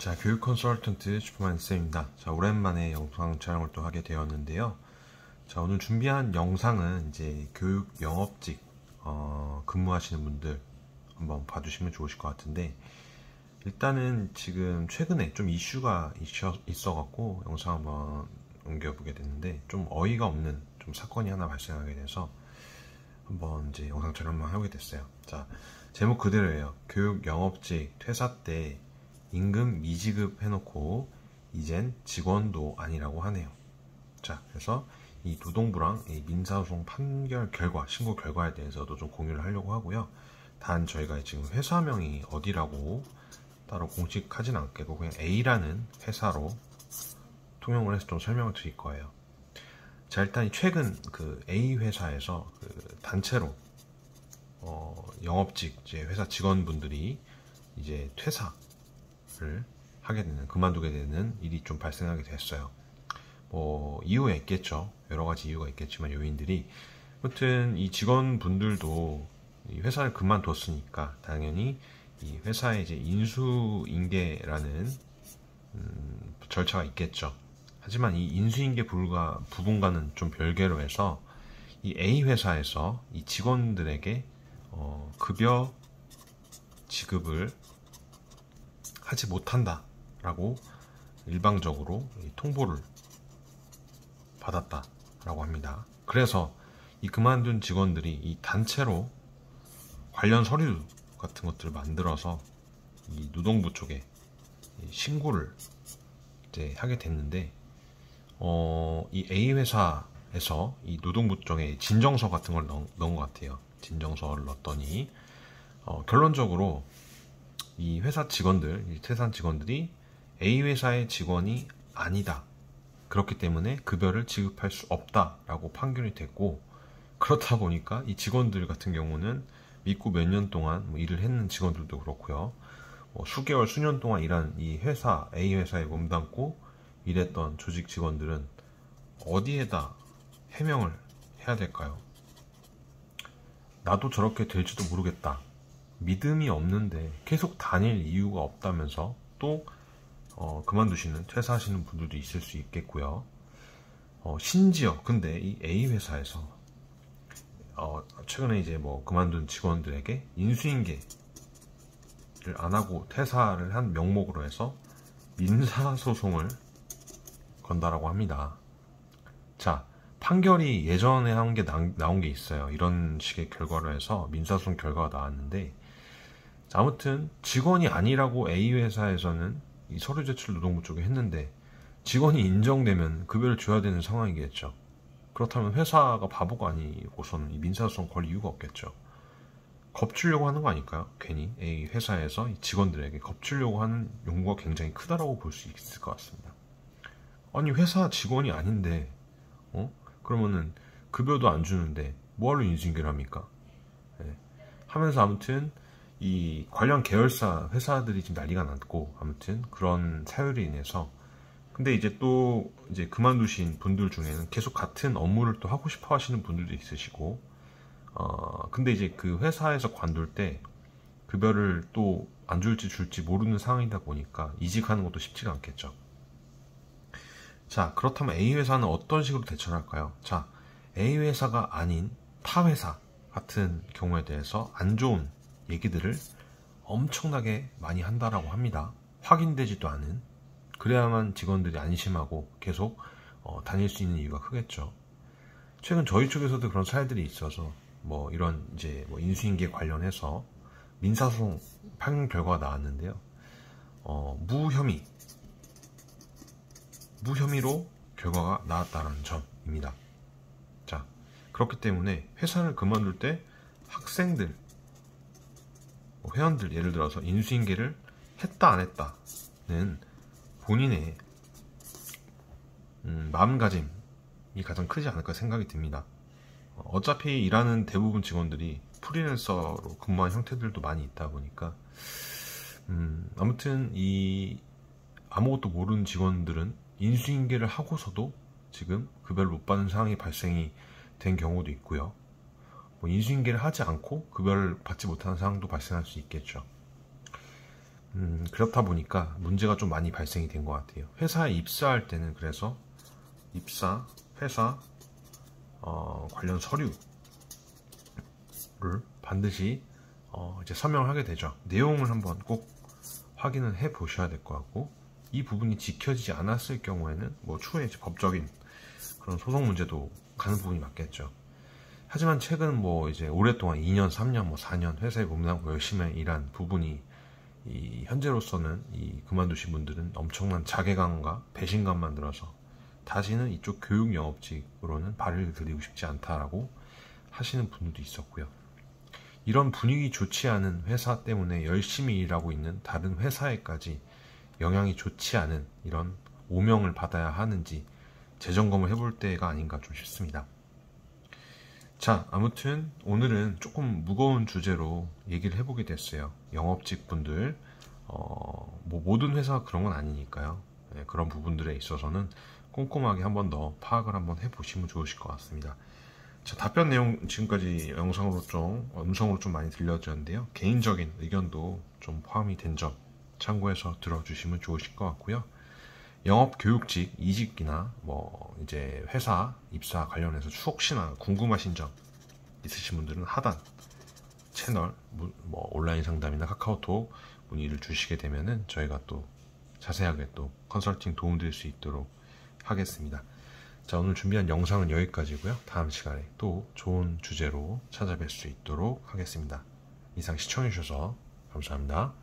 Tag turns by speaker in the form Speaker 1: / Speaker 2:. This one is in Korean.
Speaker 1: 자, 교육 컨설턴트 슈퍼만 쌤입니다. 자, 오랜만에 영상 촬영을 또 하게 되었는데요. 자, 오늘 준비한 영상은 이제 교육 영업직 근무하시는 분들 한번 봐주시면 좋으실 것 같은데, 일단은 지금 최근에 좀 이슈가 있어갖고 영상 한번 옮겨보게 됐는데, 좀 어이가 없는 좀 사건이 하나 발생하게 돼서 한번 이제 영상 촬영 한번 하게 됐어요. 자, 제목 그대로예요. 교육 영업직 퇴사 때 임금 미지급 해놓고 이젠 직원도 아니라고 하네요. 자, 그래서 이 노동부랑 이 민사소송 판결 결과, 신고 결과에 대해서도 좀 공유를 하려고 하고요. 단 저희가 지금 회사명이 어디라고 따로 공식하진 않겠고 그냥 A라는 회사로 통용을 해서 좀 설명을 드릴 거예요. 자, 일단 최근 그 A 회사에서 그 단체로 영업직 이제 회사 직원분들이 이제 퇴사를 하게 되는, 그만두게 되는 일이 좀 발생하게 됐어요. 뭐 이유가 있겠죠. 여러 가지 이유가 있겠지만 요인들이, 아무튼 이 직원분들도 이 회사를 그만뒀으니까 당연히 이 회사에 이제 인수인계라는 절차가 있겠죠. 하지만 이 인수인계 부분과는 좀 별개로 해서 이 A 회사에서 이 직원들에게 급여 지급을 하지 못한다 라고 일방적으로 통보를 받았다 라고 합니다. 그래서 이 그만둔 직원들이 이 단체로 관련 서류 같은 것들을 만들어서 이 노동부 쪽에 신고를 이제 하게 됐는데, 이 A 회사에서 이 노동부 쪽에 진정서 같은 걸 넣은 것 같아요. 진정서를 넣었더니 결론적으로 이 회사 직원들, 이 퇴사한 직원들이 A 회사의 직원이 아니다, 그렇기 때문에 급여를 지급할 수 없다라고 판결이 됐고, 그렇다 보니까 이 직원들 같은 경우는 믿고 몇 년 동안 일을 했는 직원들도 그렇고요, 수개월, 수년 동안 일한 이 회사, A 회사에 몸담고 일했던 조직 직원들은 어디에다 해명을 해야 될까요? 나도 저렇게 될지도 모르겠다, 믿음이 없는데 계속 다닐 이유가 없다면서 또 그만두시는, 퇴사하시는 분들도 있을 수 있겠고요. 심지어 근데 이 A 회사에서 최근에 이제 뭐 그만둔 직원들에게 인수인계를 안 하고 퇴사를 한 명목으로 해서 민사소송을 건다라고 합니다. 자, 판결이 예전에 한 게 나온 게 있어요. 이런 식의 결과로 해서 민사소송 결과가 나왔는데, 아무튼 직원이 아니라고 A 회사에서는 이 서류 제출 노동부 쪽에 했는데 직원이 인정되면 급여를 줘야 되는 상황이겠죠. 그렇다면 회사가 바보가 아니고서는 이 민사소송 걸 이유가 없겠죠. 겁주려고 하는 거 아닐까요? 괜히 A 회사에서 이 직원들에게 겁주려고 하는 용무가 굉장히 크다라고 볼 수 있을 것 같습니다. 아니, 회사 직원이 아닌데 그러면은 급여도 안 주는데 뭐하러 인수인계를 합니까? 네. 하면서 아무튼 이 관련 계열사 회사들이 지금 난리가 났고, 아무튼 그런 사유로 인해서, 근데 이제 또 이제 그만두신 분들 중에는 계속 같은 업무를 또 하고 싶어 하시는 분들도 있으시고, 근데 이제 그 회사에서 관둘 때 급여를 또 안 줄지 모르는 상황이다 보니까 이직하는 것도 쉽지가 않겠죠. 자, 그렇다면 A 회사는 어떤 식으로 대처를 할까요? 자, A 회사가 아닌 타 회사 같은 경우에 대해서 안 좋은 얘기들을 엄청나게 많이 한다라고 합니다. 확인되지도 않은. 그래야만 직원들이 안심하고 계속 다닐 수 있는 이유가 크겠죠. 최근 저희 쪽에서도 그런 사례들이 있어서 뭐 이런 이제 뭐 인수인계 관련해서 민사소송 판결 결과가 나왔는데요. 무혐의로 결과가 나왔다는 점입니다. 자, 그렇기 때문에 회사를 그만둘 때 학생들, 회원들, 예를 들어서 인수인계를 했다 안 했다는 본인의 마음가짐이 가장 크지 않을까 생각이 듭니다. 어차피 일하는 대부분 직원들이 프리랜서로 근무한 형태들도 많이 있다 보니까 아무튼 이 아무것도 모르는 직원들은 인수인계를 하고서도 지금 급여를 못 받는 상황이 발생이 된 경우도 있고요. 인수인계를 하지 않고 급여를 받지 못하는 상황도 발생할 수 있겠죠. 그렇다 보니까 문제가 좀 많이 발생이 된 것 같아요. 회사에 입사할 때는 그래서 입사, 회사 관련 서류를 반드시 이제 서명을 하게 되죠. 내용을 한번 꼭 확인을 해 보셔야 될 것 같고, 이 부분이 지켜지지 않았을 경우에는 뭐 추후에 이제 법적인 그런 소송 문제도 가는 부분이 맞겠죠. 하지만 최근 뭐 이제 오랫동안 2년, 3년, 뭐 4년 회사에 몸담고 열심히 일한 부분이 이 현재로서는 이 그만두신 분들은 엄청난 자괴감과 배신감만 들어서 다시는 이쪽 교육 영업직으로는 발을 들이고 싶지 않다라고 하시는 분들도 있었고요. 이런 분위기 좋지 않은 회사 때문에 열심히 일하고 있는 다른 회사에까지 영향이 좋지 않은 이런 오명을 받아야 하는지 재점검을 해볼 때가 아닌가 좀 싶습니다. 자, 아무튼 오늘은 조금 무거운 주제로 얘기를 해보게 됐어요. 영업직 분들, 뭐 모든 회사가 그런 건 아니니까요. 네, 그런 부분들에 있어서는 꼼꼼하게 한번 더 파악을 한번 해보시면 좋으실 것 같습니다. 자, 답변 내용 지금까지 영상으로 음성으로 좀 많이 들려드렸는데요. 개인적인 의견도 좀 포함이 된 점 참고해서 들어주시면 좋으실 것 같고요. 영업교육직, 이직이나 뭐 이제 회사 입사 관련해서 혹시나 궁금하신 점 있으신 분들은 하단 채널 뭐 온라인 상담이나 카카오톡 문의를 주시게 되면은 저희가 또 자세하게 또 컨설팅 도움드릴 수 있도록 하겠습니다. 자, 오늘 준비한 영상은 여기까지고요. 다음 시간에 또 좋은 주제로 찾아뵐 수 있도록 하겠습니다. 이상 시청해주셔서 감사합니다.